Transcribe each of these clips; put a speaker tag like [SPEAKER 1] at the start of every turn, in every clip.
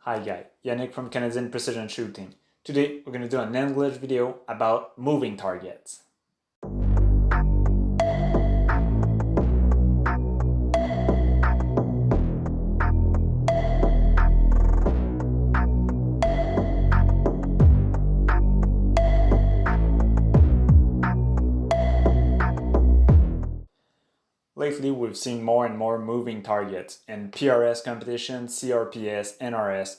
[SPEAKER 1] Hi guys, Yannick from Canadian Precision Shooting. Today we're going to do an English video about moving targets. Lately we've seen more and more moving targets in PRS competitions, CRPS, NRS.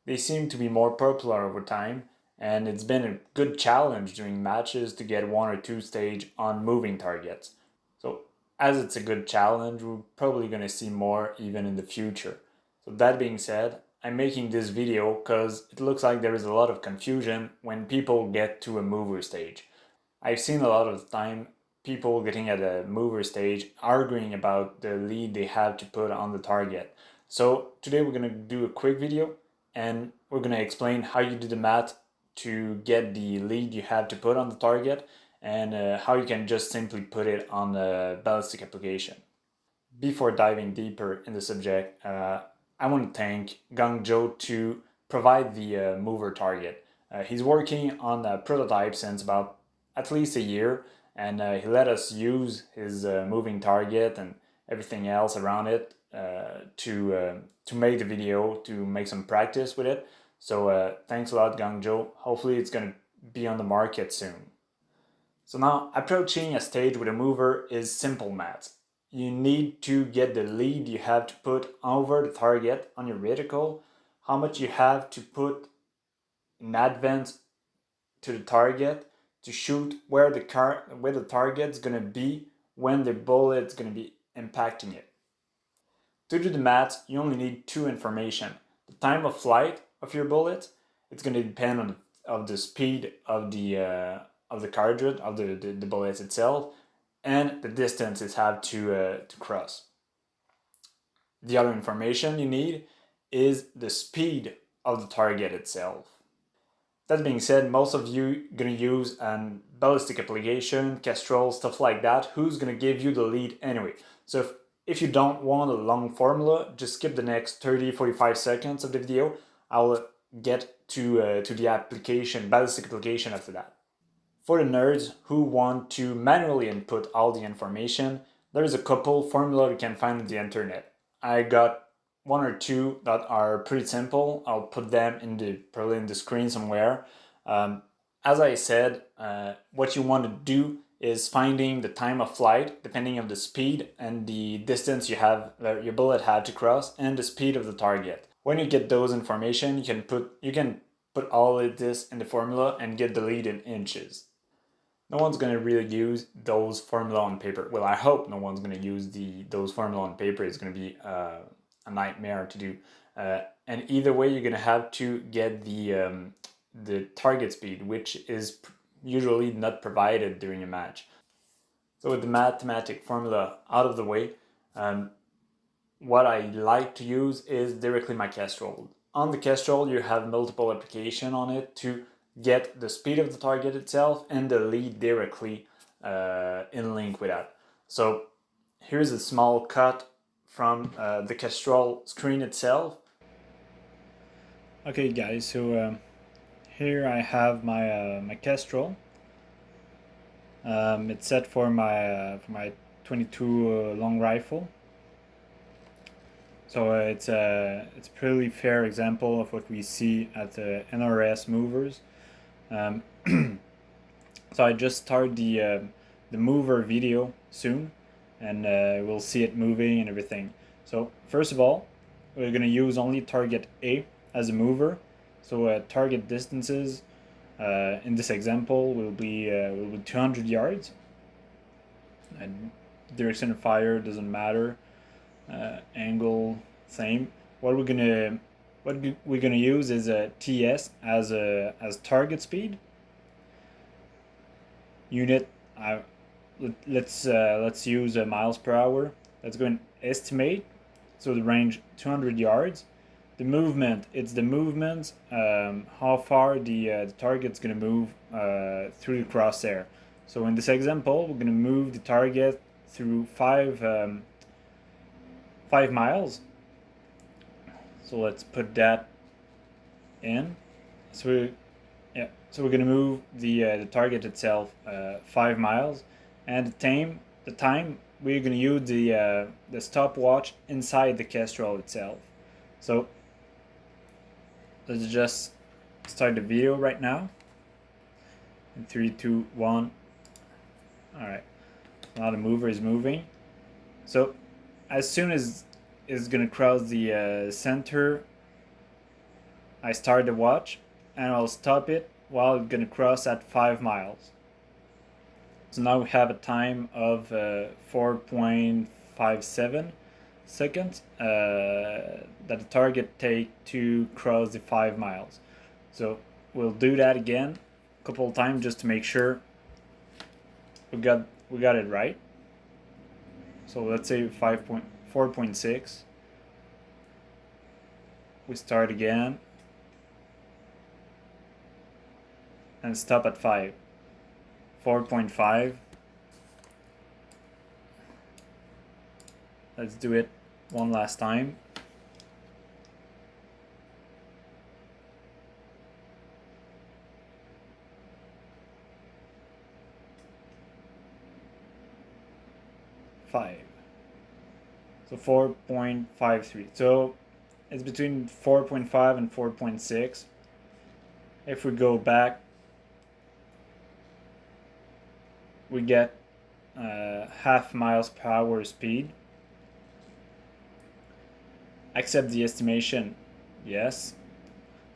[SPEAKER 1] They seem to be more popular over time, and it's been a good challenge during matches to get one or two stage on moving targets. So as it's a good challenge, we're probably going to see more even in the future. So that being said, I'm making this video because it looks like there is a lot of confusion when people get to a mover stage. I've seen a lot of the time people getting at a mover stage arguing about the lead they have to put on the target. So today we're going to do a quick video and we're going to explain how you do the math to get the lead you have to put on the target and how you can just simply put it on the ballistic application. Before diving deeper in the subject, I want to thank Guangzhou to provide the mover target. He's working on a prototype since about at least a year, and he let us use his moving target and everything else around it to make the video, to make some practice with it. So thanks a lot, Guangzhou. Hopefully it's going to be on the market soon. So now approaching a stage with a mover is simple math. You need to get the lead you have to put over the target on your reticle, how much you have to put in advance to the target to shoot where the target's gonna be when the bullet's gonna be impacting it. To do the math, you only need two information: the time of flight of your bullet. It's gonna depend on the speed of the cartridge of the bullet itself, and the distance it have to cross. The other information you need is the speed of the target itself. That being said, most of you gonna use an ballistic application, Capsule, stuff like that, who's gonna give you the lead anyway. So if you don't want a long formula, just skip the next 30-45 seconds of the video. I'll get to the application, ballistic application after that. For the nerds who want to manually input all the information, there is a couple formula you can find on the internet. I got one or two that are pretty simple. I'll put them probably in the screen somewhere. As I said, what you want to do is finding the time of flight depending on the speed and the distance your bullet had to cross, and the speed of the target. When you get those information, you can put all of this in the formula and get the lead in inches. No one's going to really use those formula on paper. Well, I hope no one's going to use those formula on paper. It's going to be a nightmare to do. And either way, you're going to have to get the target speed, which is usually not provided during a match. So with the mathematic formula out of the way, what I like to use is directly my Capsule. On the Capsule, you have multiple applications on it to get the speed of the target itself and the lead directly in link with that. So here's a small cut from the Capsule screen itself. Okay guys, so here I have my Capsule. It's set for my 22 long rifle. So it's a pretty fair example of what we see at the NRS movers. So I just start the mover video soon, and we'll see it moving and everything. So first of all, we're gonna use only target A as a mover. So target distances in this example will be 200 yards. And direction of fire doesn't matter. Angle same. What we're gonna use is a TS as target speed. Unit. Let's use miles per hour. Let's go and estimate. So the range 200 yards. The movement. It's the movement. How far the target's gonna move through the crosshair. So in this example, we're gonna move the target through 5 miles. So let's put that in. So so we're gonna move the target itself 5 miles, and the time we're gonna use the stopwatch inside the Kestrel itself. So let's just start the video right now. In 3, 2, 1. All right. Now the mover is moving. So as soon as it's gonna cross the center, I start the watch, and I'll stop it while it's gonna cross at 5 miles. So now we have a time of 4.57 seconds that the target take to cross the 5 miles. So we'll do that again a couple of times just to make sure we got it right. So let's say 4.6. We start again and stop at 5. 4.5. Let's do it one last time. So 4.53. So it's between 4.5 and 4.6. If we go back, we get half miles per hour speed. Accept the estimation. Yes.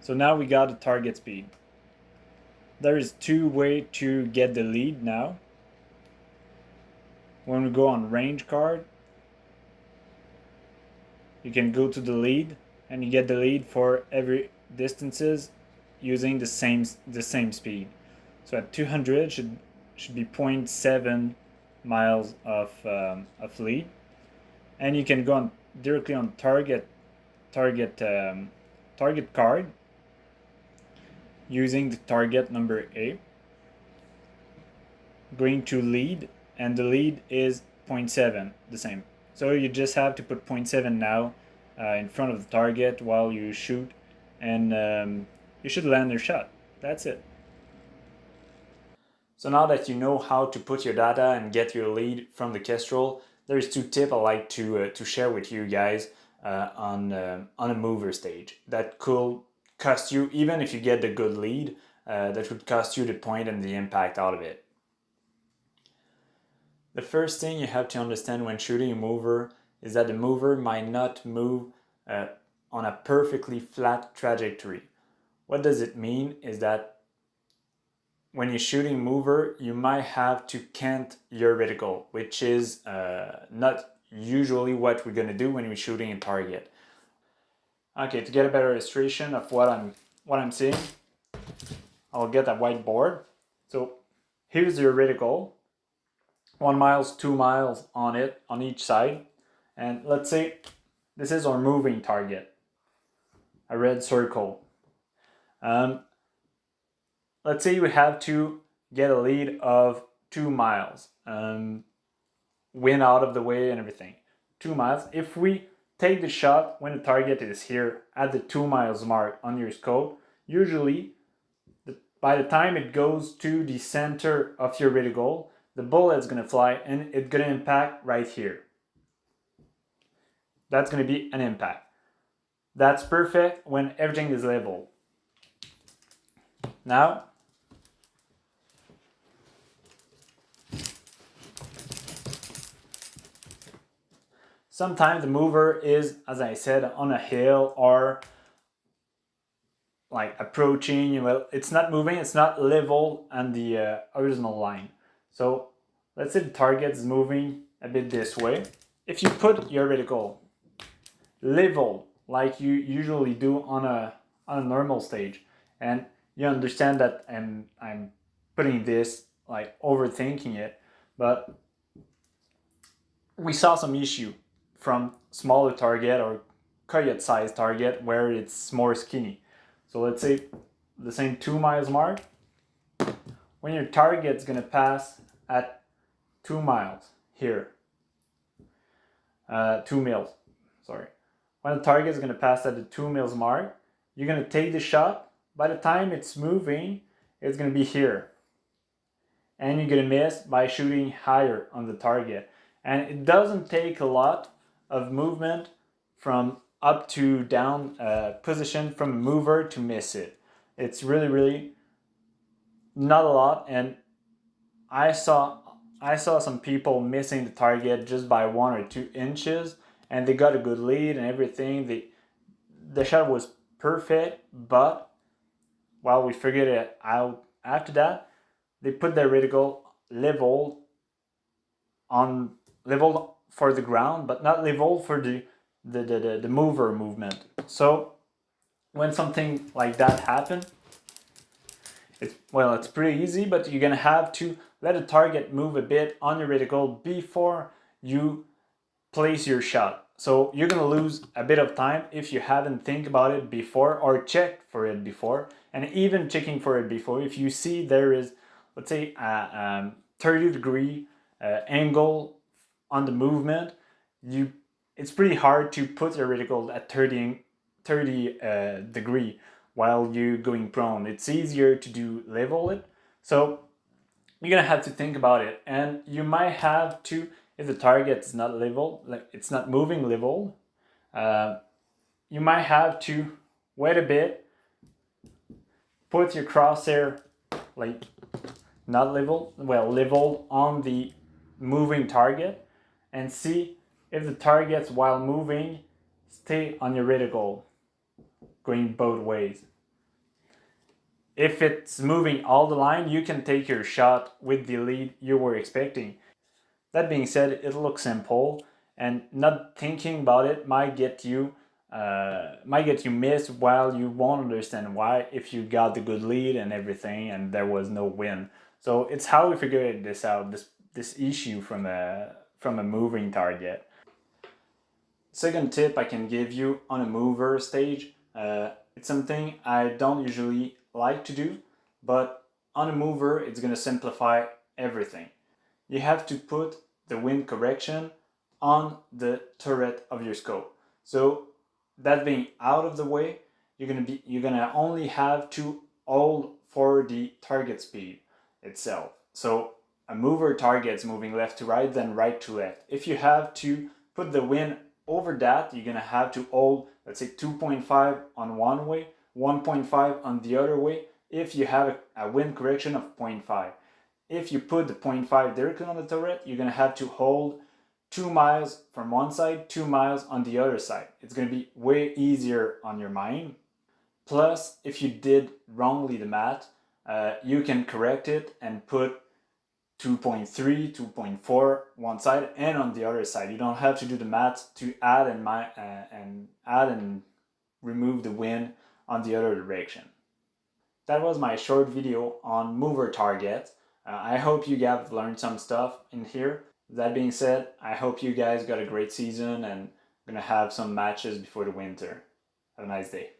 [SPEAKER 1] So now we got the target speed. There is two ways to get the lead now. When we go on range card, you can go to the lead and you get the lead for every distances using the same speed. So at 200 should be 0.7 miles of lead, and you can go on directly on target card using the target number A, going to lead, and the lead is 0.7, the same. So you just have to put 0.7 now in front of the target while you shoot, and you should land your shot. That's it. So now that you know how to put your data and get your lead from the Kestrel, there's two tips I like to share with you guys on a mover stage that could cost you, even if you get the good lead, that would cost you the point and the impact out of it. The first thing you have to understand when shooting a mover is that the mover might not move on a perfectly flat trajectory. What does it mean is that when you're shooting mover, you might have to cant your reticle, which is not usually what we're going to do when we're shooting a target. Okay, to get a better illustration of what I'm seeing, I'll get a whiteboard. So here's your reticle, 1 mile, 2 miles on it on each side, and let's say this is our moving target, a red circle. Let's say we have to get a lead of 2 miles, wind out of the way and everything. 2 miles. If we take the shot when the target is here at the 2 miles mark on your scope, usually by the time it goes to the center of your reticle, the bullet's gonna fly and it's gonna impact right here. That's gonna be an impact. That's perfect when everything is level. Now, sometimes the mover is, as I said, on a hill or like approaching. Well, it's not moving, it's not level on the horizontal line. So let's say the target is moving a bit this way. If you put your reticle level like you usually do on a normal stage, and you understand that I'm putting this like overthinking it, but we saw some issue from smaller target or coyote size target where it's more skinny. So let's say the same 2 miles mark, when your target's gonna pass at 2 miles here, 2 mils, sorry. When the target is gonna pass at the 2 mils mark, you're gonna take the shot. By the time it's moving, it's gonna be here. And you're gonna miss by shooting higher on the target. And it doesn't take a lot of movement from up to down position from a mover to miss it. It's really not a lot. And I saw some people missing the target just by 1 or 2 inches, and they got a good lead and everything. The shot was perfect, but while we figured it out after that, they put their reticle leveled for the ground, but not leveled for the mover movement. So when something like that happens, it's pretty easy, but you're gonna have to let the target move a bit on your reticle before you place your shot. So you're gonna lose a bit of time if you haven't think about it before or checked for it before. And even checking for it before, if you see there is, let's say, a 30-degree angle on the movement, it's pretty hard to put your reticle at 30 degree while you're going prone. It's easier to level it. So you're gonna have to think about it, and you might have to, if the target is not level, like it's not moving level, you might have to wait a bit, put your crosshair like not level, leveled on the moving target, and see if the targets while moving stay on your reticle, going both ways. If it's moving all the line, you can take your shot with the lead you were expecting. That being said, it looks simple, and not thinking about it might get you missed, while you won't understand why if you got the good lead and everything and there was no win. So it's how we figured this out, this issue from a moving target. Second tip I can give you on a mover stage, it's something I don't usually like to do, but on a mover it's going to simplify everything. You have to put the wind correction on the turret of your scope. So that being out of the way, you're gonna only have to hold for the target speed itself. So a mover target's moving left to right, then right to left. If you have to put the wind over that, you're gonna have to hold, let's say, 2.5 on one way, 1.5 on the other way, if you have a wind correction of 0.5. If you put the 0.5 directly on the turret, you're gonna have to hold 2 miles from one side, 2 miles on the other side. It's gonna be way easier on your mind. Plus, if you did wrongly the math, you can correct it and put 2.3, 2.4 one side and on the other side. You don't have to do the math to add and remove the wind on the other direction. That was my short video on mover targets. I hope you guys learned some stuff in here. That being said, I hope you guys got a great season and gonna have some matches before the winter. Have a nice day.